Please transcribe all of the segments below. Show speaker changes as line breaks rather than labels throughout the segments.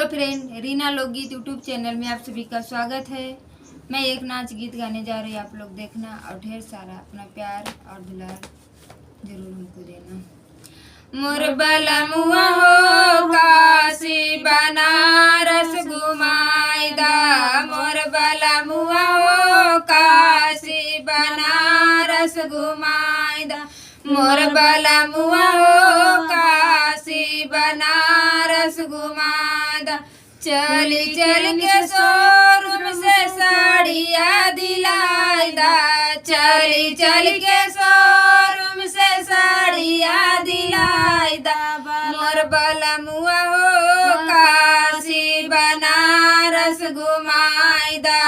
Friend, Reena लोकगीत YouTube channel में आप सभी का स्वागत है। मैं एक नाच गीत गाने जा रही हूँ, आप लोग देखना और ढेर सारा अपना प्यार और दुलार जरूर हमको देना। मोर बलमुआ हो काशी बनारस घुमाईदा, मोर बलमुआ हो काशी बनारस घुमाईदा, मोर बलमुआ हो काशी बनारस घुमाईदा। चली चल के शोरूम से साड़िया दिलाईदा, चली चल के शोरूम से साड़िया दिलाईदा। मोर बलमुआ हो काशी बनारस घुमाईदा,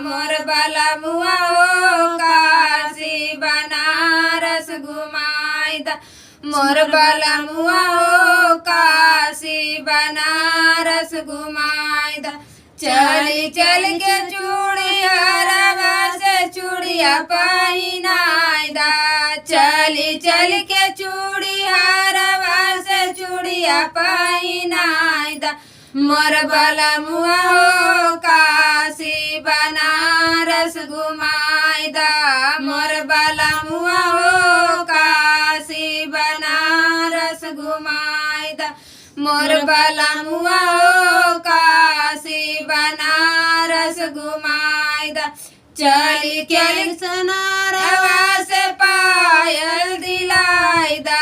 मोर बलमुआ हो काशी बनारस घुमाईदा, मोर बलमुआ हो काशी बनारस घुमाईदा। चली चल के चूड़िया से चूड़िया पहिनाईदा, चली चल के चूड़िया से चूड़िया पहिनाईदा। मोर बलमुआ हो काशी बनारस घुमाईदा, मोर बलमुआ हो काशी बनारस घुमाईदा, मोर बलमुआ हो काशी बनारस घुमाईदा। चली चल सोनारवा से पायल दिलाईदा,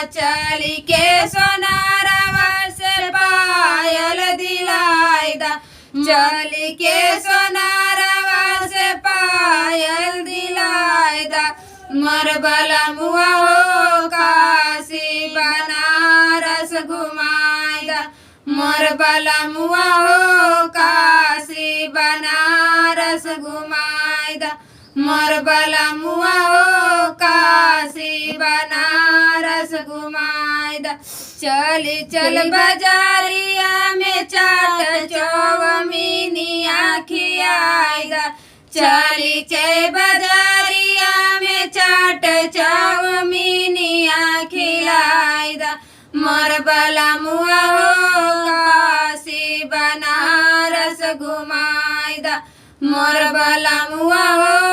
चली के सोनारवा से पायल दिलाईदा, चली के सोनारवा से पायल दिलाईदा। मोर बलमुआ हो काशी बनारस घुमाईदा, मोर बलमुआ हो काशी बनारस घुमाईदा, मोर बलमुआ हो काशी बनारस घुमाईदा। चली चल बाजारिया में चाट चौमिनिया खियाईदा, चली चल बाजारिया में चाट चौमिनिया खिलाईदा। मोर बलमुआ हो काशी बनारस घुमाईदा, मोर बलमुआ हो